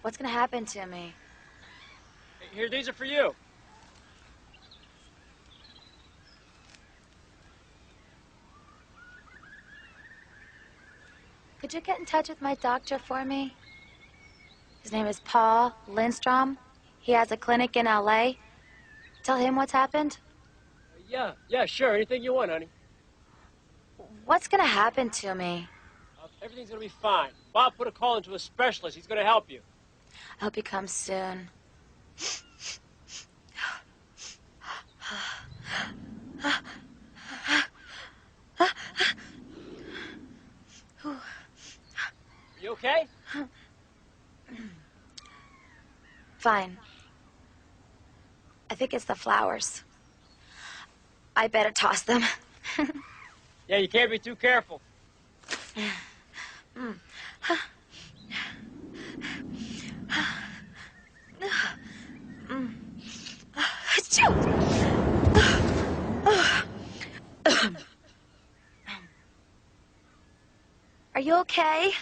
What's gonna happen to me? Here, these are for you. Could you get in touch with my doctor for me? His name is Paul Lindstrom. He has a clinic in LA. Tell him what's happened. Yeah, sure. Anything you want, honey. What's gonna happen to me? Everything's gonna be fine. Bob put a call into a specialist. He's gonna help you. I hope he comes soon. You okay? Fine. I think it's the flowers. I better toss them. Yeah, you can't be too careful. Are you okay?